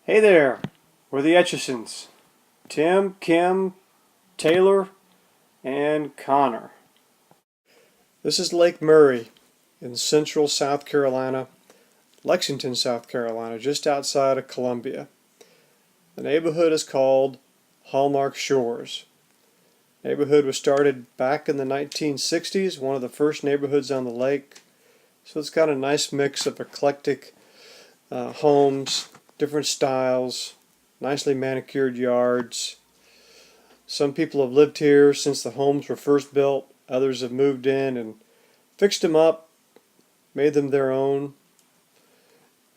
Hey there, we're the Etchisons. Tim, Kim, Taylor, and Connor. This is Lake Murray in central South Carolina, Lexington, South Carolina, just outside of Columbia. The neighborhood is called Hallmark Shores. The neighborhood was started back in the 1960s, one of the first neighborhoods on the lake. So it's got a nice mix of eclectic homes, different styles, nicely manicured yards. Some people have lived here since the homes were first built. Others have moved in and fixed them up, made them their own,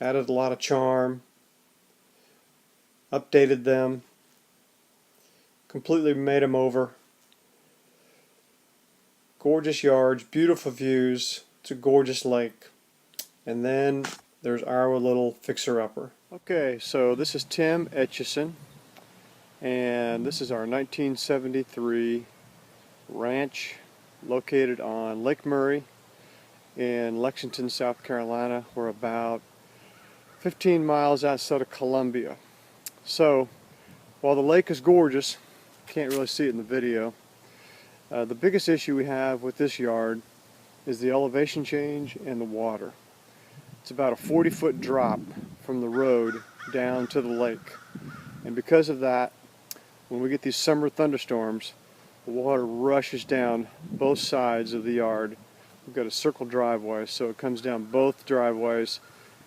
added a lot of charm, updated them, completely made them over. Gorgeous yards, beautiful views. It's a gorgeous lake. And then there's our little fixer-upper. Okay, so this is Tim Etchison, and this is our 1973 ranch located on Lake Murray in Lexington, South Carolina. We're about 15 miles outside of Columbia. So, while the lake is gorgeous, can't really see it in the video, the biggest issue we have with this yard is the elevation change and the water. It's about a 40-foot drop from the road down to the lake. And because of that, when we get these summer thunderstorms, the water rushes down both sides of the yard. We've got a circle driveway, so it comes down both driveways,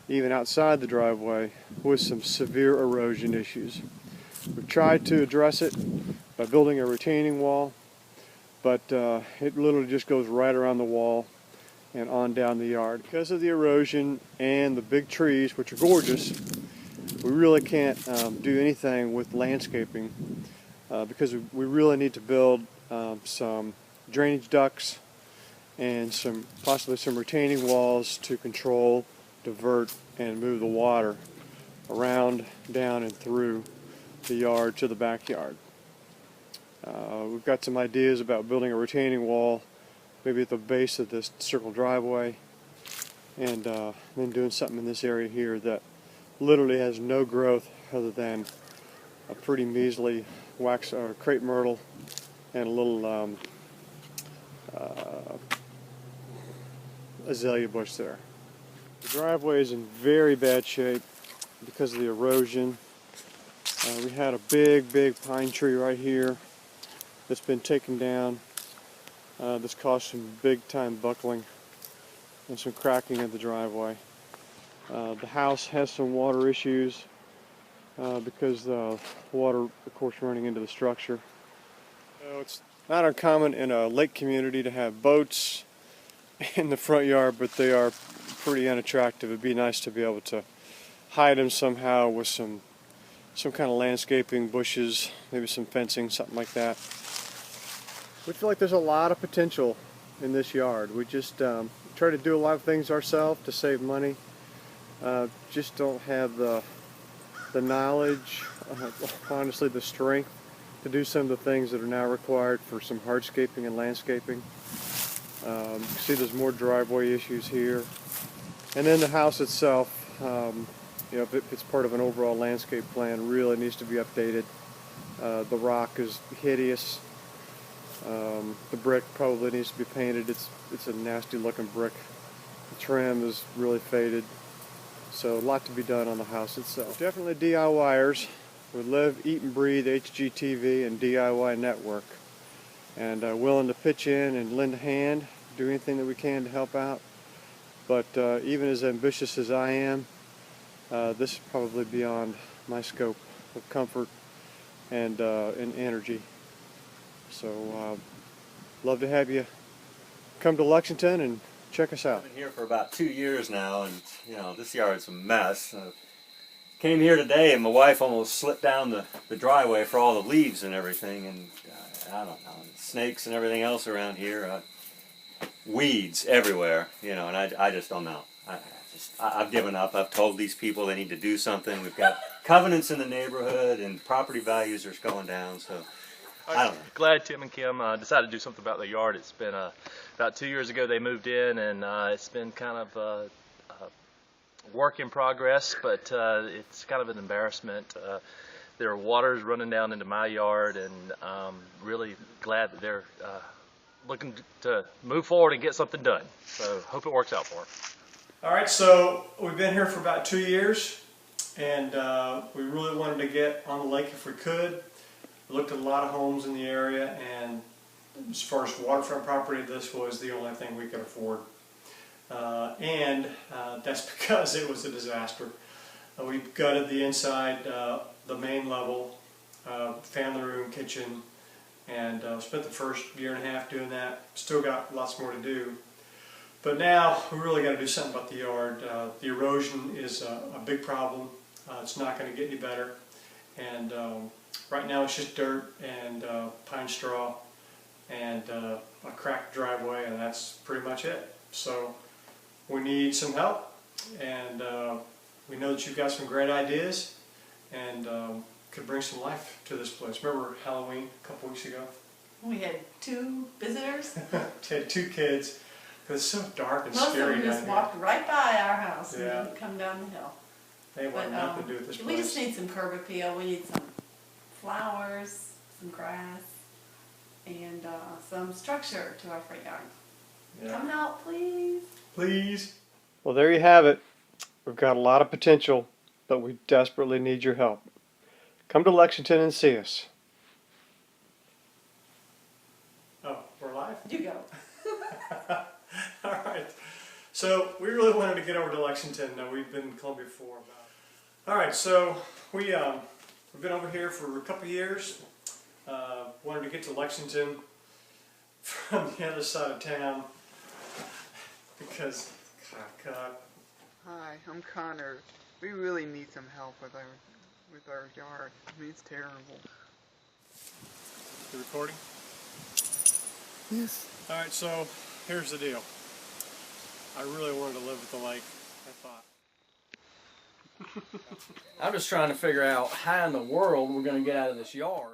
even outside the driveway, with some severe erosion issues. We've tried to address it by building a retaining wall, but it literally just goes right around the wall and on down the yard. Because of the erosion and the big trees, which are gorgeous, we really can't do anything with landscaping because we really need to build some drainage ducts and possibly some retaining walls to control, divert, and move the water around, down, and through the yard to the backyard. We've got some ideas about building a retaining wall maybe at the base of this circle driveway, and then doing something in this area here that literally has no growth other than a pretty measly wax or crepe myrtle and a little azalea bush there. The driveway is in very bad shape because of the erosion. We had a big pine tree right here that's been taken down. This caused some big time buckling and some cracking of the driveway. The house has some water issues because the water, of course, running into the structure. So it's not uncommon in a lake community to have boats in the front yard, but they are pretty unattractive. It'd be nice to be able to hide them somehow with some kind of landscaping, bushes, maybe some fencing, something like that. We feel like there's a lot of potential in this yard. We just try to do a lot of things ourselves to save money. Just don't have the knowledge, honestly the strength to do some of the things that are now required for some hardscaping and landscaping. You can see there's more driveway issues here. And then the house itself, if it's part of an overall landscape plan, really needs to be updated. The rock is hideous. The brick probably needs to be painted. It's a nasty looking brick. The trim is really faded. So a lot to be done on the house itself. Definitely DIYers. We live, eat and breathe HGTV and DIY network. And willing to pitch in and lend a hand, do anything that we can to help out. But even as ambitious as I am, this is probably beyond my scope of comfort and energy. So, love to have you come to Lexington and check us out. I've been here for about 2 years now, and this yard's a mess. Came here today, and my wife almost slipped down the driveway for all the leaves and everything, and I don't know, snakes and everything else around here, weeds everywhere, and I just don't know. I've given up. I've told these people they need to do something. We've got covenants in the neighborhood, and property values are going down, so. I don't know. Glad Tim and Kim decided to do something about the yard. It's been about 2 years ago they moved in, and it's been kind of work in progress, but it's kind of an embarrassment. There are waters running down into my yard, and I'm really glad that they're looking to move forward and get something done. So hope it works out for them. All right, so we've been here for about 2 years, and we really wanted to get on the lake if we could. We looked at a lot of homes in the area, and as far as waterfront property, this was the only thing we could afford. And that's because it was a disaster. We gutted the inside, the main level, family room, kitchen, and spent the first year and a half doing that. Still got lots more to do. But now we really got to do something about the yard. The erosion is a big problem. It's not going to get any better. And right now it's just dirt and pine straw and a cracked driveway, and that's pretty much it. So we need some help, and we know that you've got some great ideas and could bring some life to this place. Remember Halloween a couple weeks ago? We had 2 visitors. Had 2 kids. Because it's so dark and Most of scary them down just here. walked right by our house and Yeah. didn't come down the hill. They want nothing to do with this we place. just need some curb appeal. We need some flowers, some grass, and some structure to our front yard. Yeah. Come help, please. Please. Well, there you have it. We've got a lot of potential, but we desperately need your help. Come to Lexington and see us. Oh, we're live? You go. All right. So we really wanted to get over to Lexington. We've been in Columbia before. All right. So we've been over here for a couple of years. Wanted to get to Lexington from the other side of town because, God. Hi, I'm Connor. We really need some help with our yard. I mean, it's terrible. You recording? Yes. All right. So here's the deal. I really wanted to live at the lake. I thought. I'm just trying to figure out how in the world we're going to get out of this yard.